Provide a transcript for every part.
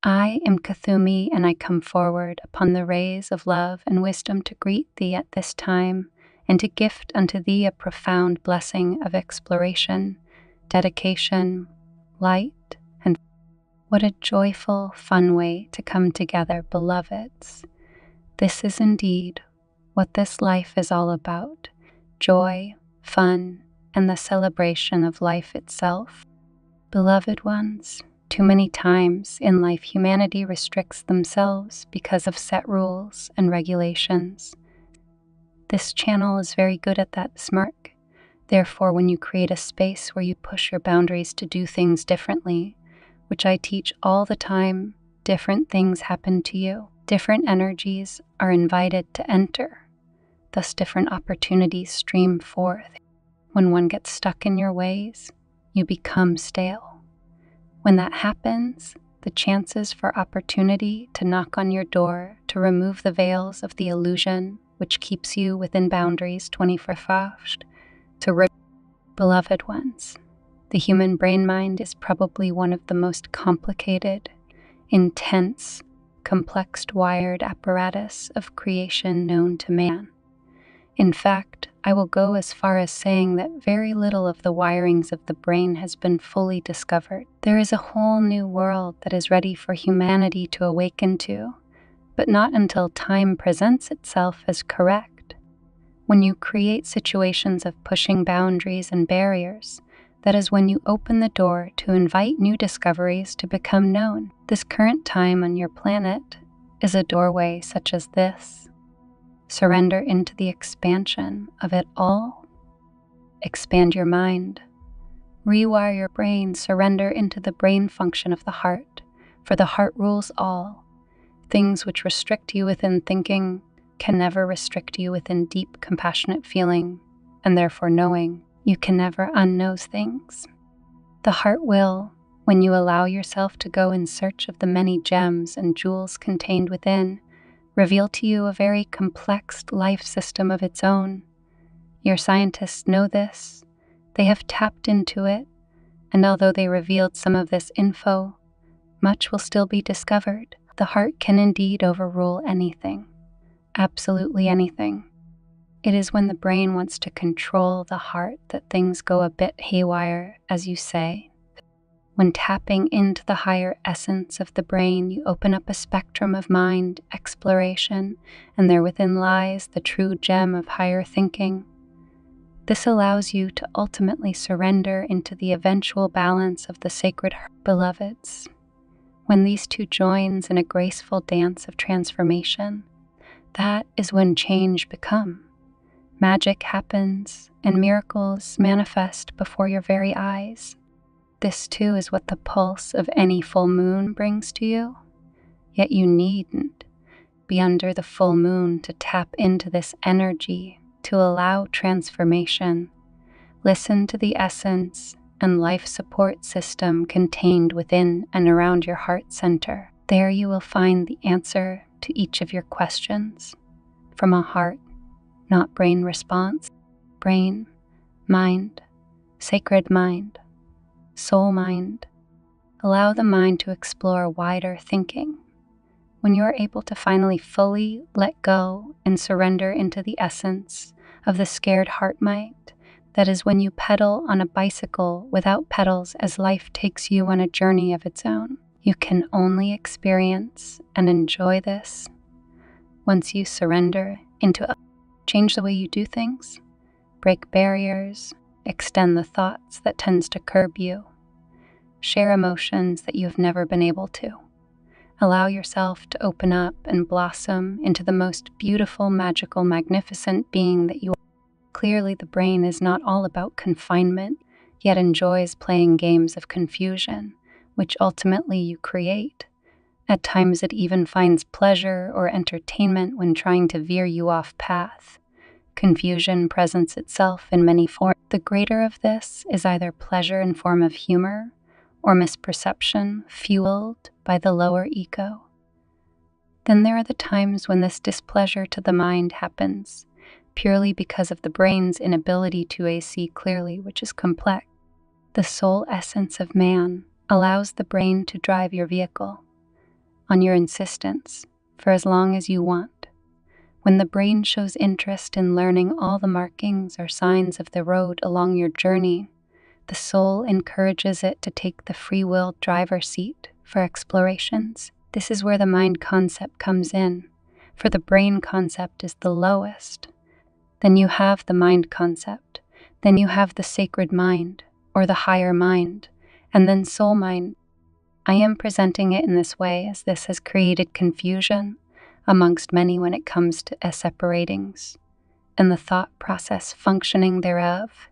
I am KUTHUMI, and I come forward upon the rays of love and wisdom to greet thee at this time, and to gift unto thee a profound blessing of exploration, dedication, light, and what a joyful, fun way to come together, beloveds. This is indeed what this life is all about: joy, fun, and the celebration of life itself. Beloved ones, too many times in life humanity restricts themselves because of set rules and regulations. This channel is very good at that smirk. Therefore, when you create a space where you push your boundaries to do things differently, which I teach all the time, different things happen to you. Different energies are invited to enter. Thus, different opportunities stream forth. When one gets stuck in your ways, you become stale. When that happens, the chances for opportunity to knock on your door to remove the veils of the illusion which keeps you within boundaries 24/7 beloved ones. The human brain-mind is probably one of the most complicated, intense, complex wired apparatus of creation known to man. In fact, I will go as far as saying that very little of the wirings of the brain has been fully discovered. There is a whole new world that is ready for humanity to awaken to, but not until time presents itself as correct. When you create situations of pushing boundaries and barriers, that is when you open the door to invite new discoveries to become known. This current time on your planet is a doorway such as this. Surrender into the expansion of it all. Expand your mind. Rewire your brain. Surrender into the brain function of the heart, for the heart rules all. Things which restrict you within thinking can never restrict you within deep, compassionate feeling, and therefore knowing. You can never unknow things. The heart will, when you allow yourself to go in search of the many gems and jewels contained within, reveal to you a very complex life system of its own. Your scientists know this. They have tapped into it, and although they revealed some of this info, much will still be discovered. The heart can indeed overrule anything, absolutely anything. It is when the brain wants to control the heart that things go a bit haywire, as you say. When tapping into the higher essence of the brain, you open up a spectrum of mind exploration, and there within lies the true gem of higher thinking. This allows you to ultimately surrender into the eventual balance of the sacred heart. Beloveds, when these two joins in a graceful dance of transformation, that is when change becomes. Magic happens, and miracles manifest before your very eyes. This too is what the pulse of any full moon brings to you. Yet you needn't be under the full moon to tap into this energy to allow transformation. Listen to the essence and life support system contained within and around your heart center. There you will find the answer to each of your questions from a heart, not brain response. Brain, mind, sacred mind, soul mind. Allow the mind to explore wider thinking. When you are able to finally fully let go and surrender into the essence of the scared heart mind, that is when you pedal on a bicycle without pedals as life takes you on a journey of its own. You can only experience and enjoy this once you surrender into change the way you do things, break barriers, extend the thoughts that tends to curb you, share emotions that you have never been able to. Allow yourself to open up and blossom into the most beautiful, magical, magnificent being that you are. Clearly, the brain is not all about confinement, yet enjoys playing games of confusion, which ultimately you create. At times it even finds pleasure or entertainment when trying to veer you off path. Confusion presents itself in many forms. The greater of this is either pleasure in form of humor or misperception fueled by the lower ego. Then there are the times when this displeasure to the mind happens purely because of the brain's inability to see clearly, which is complex. The soul essence of man allows the brain to drive your vehicle. on your insistence for as long as you want. When the brain shows interest in learning all the markings or signs of the road along your journey, the soul encourages it to take the free will driver's seat for explorations. This is where the mind concept comes in, for the brain concept is the lowest. Then you have the mind concept, then you have the sacred mind, or the higher mind, and then soul mind. I am presenting it in this way as this has created confusion amongst many when it comes to separatings and the thought process functioning thereof.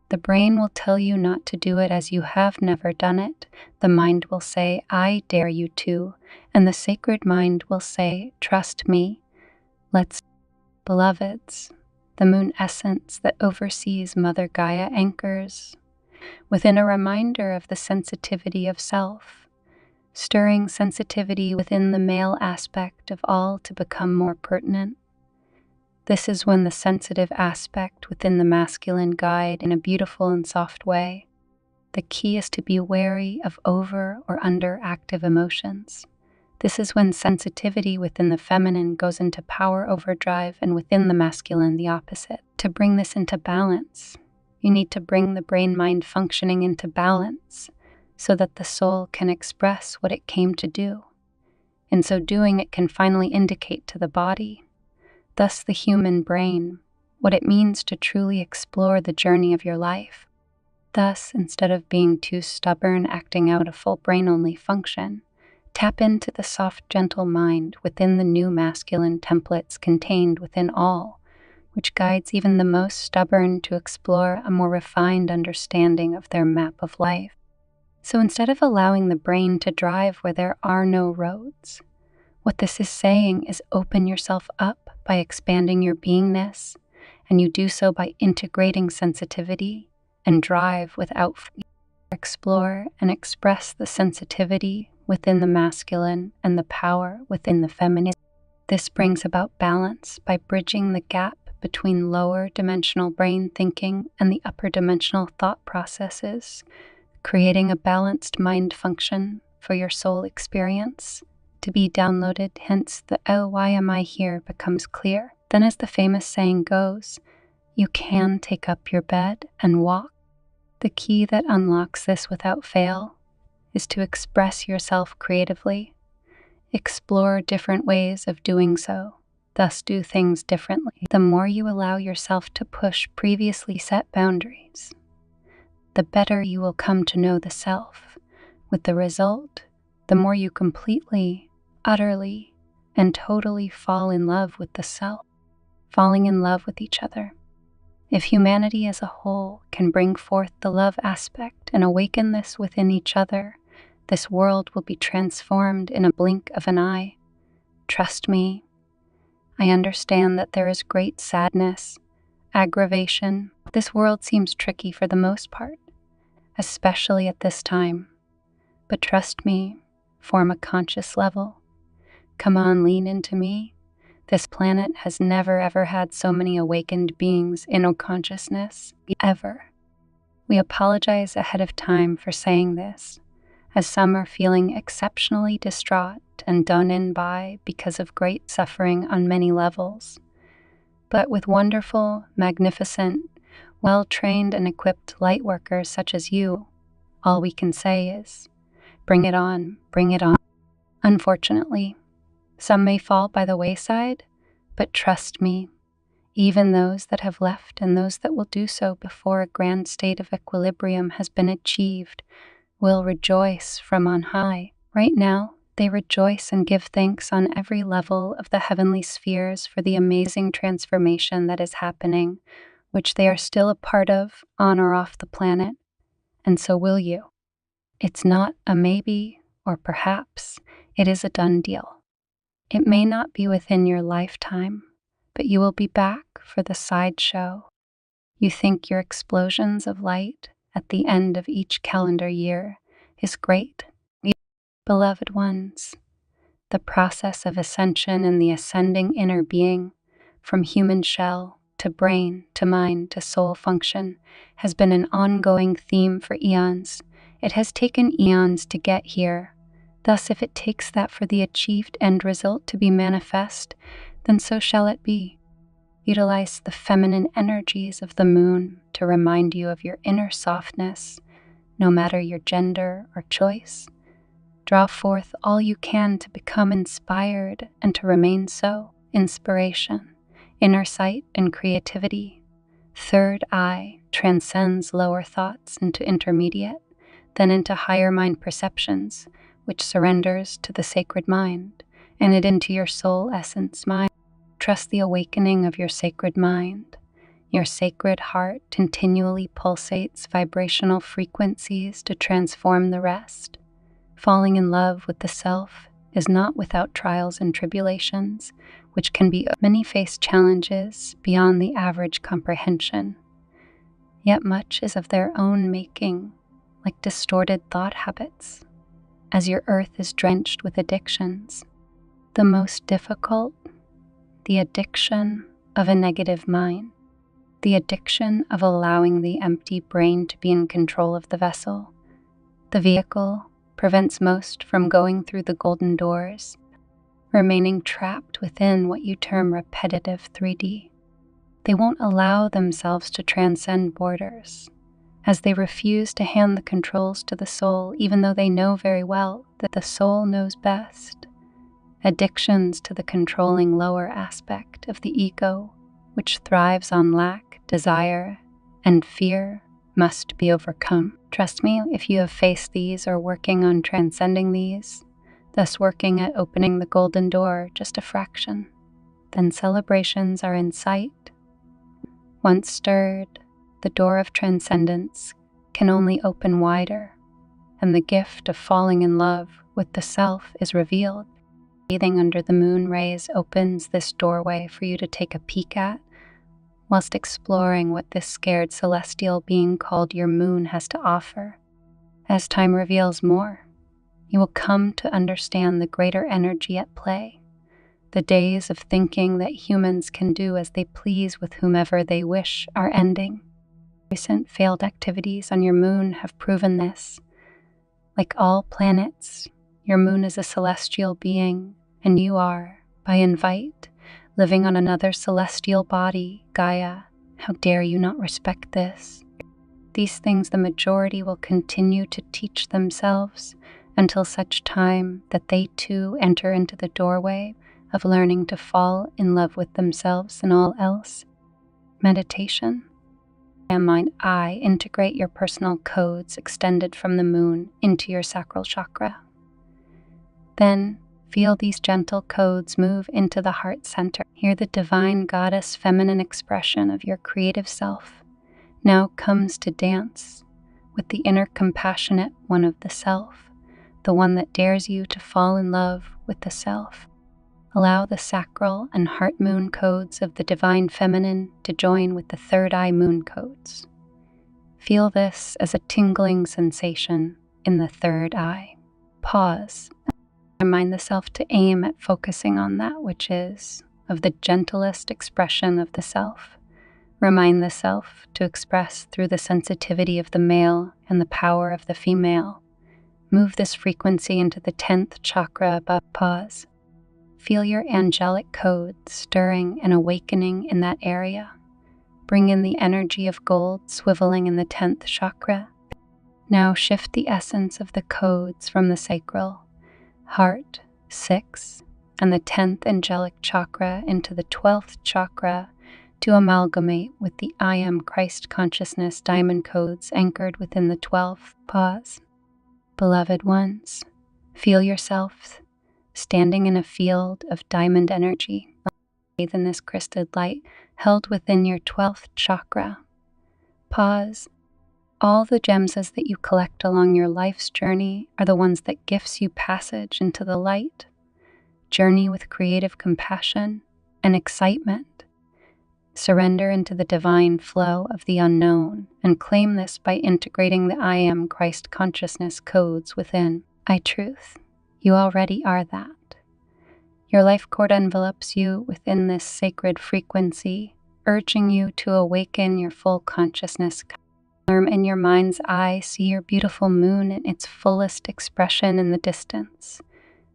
The brain will tell you not to do it as you have never done it. The mind will say, I dare you to, and the sacred mind will say, trust me. Let's, beloveds, the moon essence that oversees Mother Gaia anchors within a reminder of the sensitivity of self, stirring sensitivity within the male aspect of all to become more pertinent. This is when the sensitive aspect within the masculine guide in a beautiful and soft way. The key is to be wary of over or underactive emotions. This is when sensitivity within the feminine goes into power overdrive and within the masculine the opposite. To bring this into balance, you need to bring the brain-mind functioning into balance so that the soul can express what it came to do. In so doing, it can finally indicate to the body, thus the human brain, what it means to truly explore the journey of your life. Thus, instead of being too stubborn, acting out a full brain-only function, tap into the soft, gentle mind within the new masculine templates contained within all, which guides even the most stubborn to explore a more refined understanding of their map of life. So instead of allowing the brain to drive where there are no roads, what this is saying is open yourself up by expanding your beingness, and you do so by integrating sensitivity and drive without fear. Explore and express the sensitivity within the masculine and the power within the feminine. This brings about balance by bridging the gap between lower dimensional brain thinking and the upper dimensional thought processes, creating a balanced mind function for your soul experience to be downloaded. Hence, the "oh, why am I here" becomes clear. Then, as the famous saying goes, you can take up your bed and walk. The key that unlocks this without fail is to express yourself creatively, explore different ways of doing so, thus do things differently. The more you allow yourself to push previously set boundaries, the better you will come to know the self, with the result, the more you completely, utterly, and totally fall in love with the self, falling in love with each other. If humanity as a whole can bring forth the love aspect and awaken this within each other, this world will be transformed in a blink of an eye. Trust me, I understand that there is great sadness, aggravation. This world seems tricky for the most part, especially at this time. But trust me, form a conscious level. Come on, lean into me. This planet has never ever had so many awakened beings in our consciousness, ever. We apologize ahead of time for saying this, as some are feeling exceptionally distraught and done in by because of great suffering on many levels. But with wonderful, magnificent, well-trained and equipped light workers such as you, all we can say is, bring it on, bring it on. Unfortunately, some may fall by the wayside, but trust me, even those that have left and those that will do so before a grand state of equilibrium has been achieved will rejoice from on high. Right now, they rejoice and give thanks on every level of the heavenly spheres for the amazing transformation that is happening, which they are still a part of on or off the planet, and so will you. It's not a maybe or perhaps, it is a done deal. It may not be within your lifetime, but you will be back for the sideshow. You think your explosions of light at the end of each calendar year is great. Beloved ones, the process of ascension and the ascending inner being, from human shell to brain to mind to soul function, has been an ongoing theme for eons. It has taken eons to get here, Thus, if it takes that for the achieved end result to be manifest, then so shall it be. Utilize the feminine energies of the moon to remind you of your inner softness, no matter your gender or choice. Draw forth all you can to become inspired and to remain so. Inspiration, inner sight, and creativity. Third eye transcends lower thoughts into intermediate, then into higher mind perceptions, which surrenders to the sacred mind, and it into your soul essence mind. Trust the awakening of your sacred mind. Your sacred heart continually pulsates vibrational frequencies to transform the rest. Falling in love with the self is not without trials and tribulations, which can be many face challenges beyond the average comprehension. Yet much is of their own making, like distorted thought habits, as your earth is drenched with addictions. The most difficult, the addiction of a negative mind, the addiction of allowing the empty brain to be in control of the vessel. The vehicle prevents most from going through the golden doors, remaining trapped within what you term repetitive 3D. They won't allow themselves to transcend borders, as they refuse to hand the controls to the soul, even though they know very well that the soul knows best. Addictions to the controlling lower aspect of the ego, which thrives on lack, desire, and fear, must be overcome. Trust me, if you have faced these or working on transcending these, thus working at opening the golden door just a fraction, then celebrations are in sight. Once stirred, the door of transcendence can only open wider, and the gift of falling in love with the self is revealed. Bathing under the moon rays opens this doorway for you to take a peek at, whilst exploring what this scared celestial being called your moon has to offer. As time reveals more, you will come to understand the greater energy at play. The days of thinking that humans can do as they please with whomever they wish are ending. Recent failed activities on your moon have proven this. Like all planets, your moon is a celestial being, and you are, by invite, living on another celestial body, Gaia. How dare you not respect this? These things the majority will continue to teach themselves until such time that they too enter into the doorway of learning to fall in love with themselves and all else. Meditation. I integrate your personal codes extended from the moon into your sacral chakra. Then, feel these gentle codes move into the heart center. Hear the divine goddess feminine expression of your creative self now comes to dance with the inner compassionate one of the self, the one that dares you to fall in love with the self. Allow the sacral and heart moon codes of the divine feminine to join with the third eye moon codes. Feel this as a tingling sensation in the third eye. Pause. Remind the self to aim at focusing on that which is of the gentlest expression of the self. Remind the self to express through the sensitivity of the male and the power of the female. Move this frequency into the 10th chakra above. Pause. Feel your angelic codes stirring and awakening in that area. Bring in the energy of gold swiveling in the 10th chakra. Now shift the essence of the codes from the sacral, heart, 6, and the 10th angelic chakra into the 12th chakra to amalgamate with the I Am Christ Consciousness diamond codes anchored within the 12th. Pause. Beloved ones, feel yourself standing in a field of diamond energy. Bathe in this crystal light held within your 12th chakra. Pause. All the gems that you collect along your life's journey are the ones that gifts you passage into the light. Journey with creative compassion and excitement. Surrender into the divine flow of the unknown and claim this by integrating the I Am Christ Consciousness codes within. I Truth. You already are that. Your life cord envelops you within this sacred frequency, urging you to awaken your full consciousness. In your mind's eye, see your beautiful moon in its fullest expression in the distance.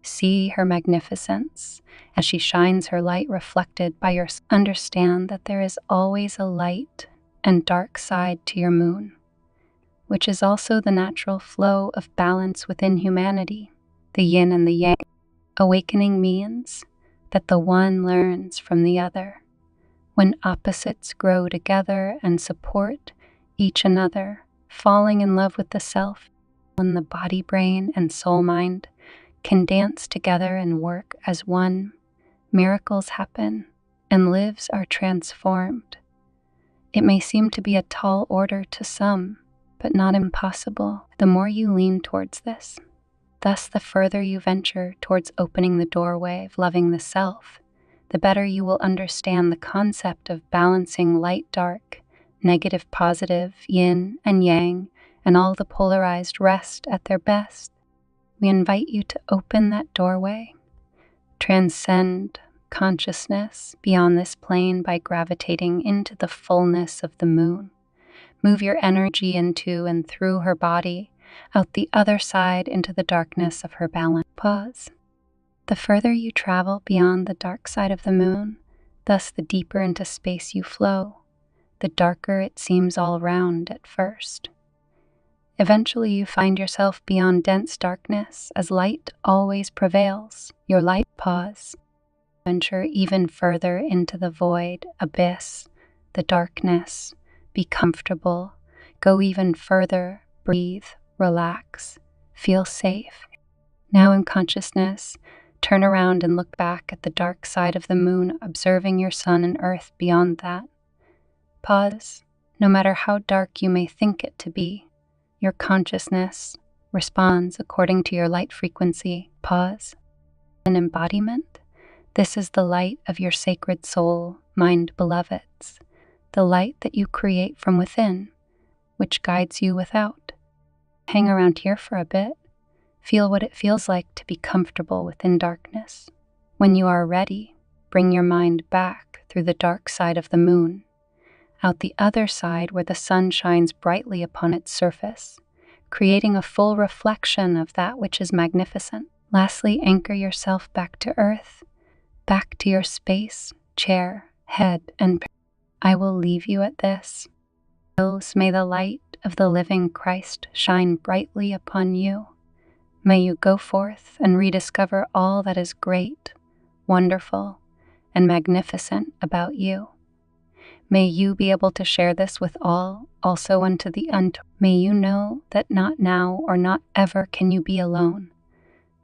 See her magnificence as she shines her light reflected by your sun. Understand that there is always a light and dark side to your moon, which is also the natural flow of balance within humanity, the yin and the yang. Awakening means that the one learns from the other. When opposites grow together and support each another, falling in love with the self, when the body, brain, and soul mind can dance together and work as one, miracles happen and lives are transformed. It may seem to be a tall order to some, but not impossible. The more you lean towards this, thus the further you venture towards opening the doorway of loving the self, the better you will understand the concept of balancing light-dark, negative-positive, yin and yang, and all the polarized rest at their best. We invite you to open that doorway, transcend consciousness beyond this plane by gravitating into the fullness of the moon. Move your energy into and through her body, out the other side into the darkness of her balance. Pause. The further you travel beyond the dark side of the moon, thus the deeper into space you flow, the darker it seems all around at first. Eventually you find yourself beyond dense darkness as light always prevails. Your light. Pause. Venture even further into the void, abyss, the darkness. Be comfortable. Go even further. Breathe. Relax. Feel safe. Now in consciousness, turn around and look back at the dark side of the moon, observing your sun and earth beyond that. Pause. No matter how dark you may think it to be, your consciousness responds according to your light frequency. Pause. An embodiment. This is the light of your sacred soul, mind beloveds, the light that you create from within, which guides you without. Hang around here for a bit. Feel what it feels like to be comfortable within darkness. When you are ready, bring your mind back through the dark side of the moon, out the other side where the sun shines brightly upon its surface, creating a full reflection of that which is magnificent. Lastly, anchor yourself back to earth, back to your space, chair, head, and I will leave you at this. May the light of the living Christ shine brightly upon you. May you go forth and rediscover all that is great, wonderful, and magnificent about you. May you be able to share this with all, also unto the untold. May you know that not now or not ever can you be alone,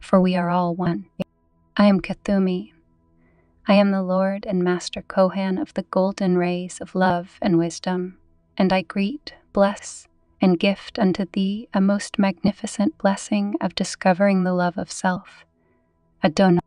for we are all one. I am KUTHUMI. I am the Lord and Master Kohan of the golden rays of love and wisdom, and I greet, bless, and gift unto thee a most magnificent blessing of discovering the love of self. Adonai.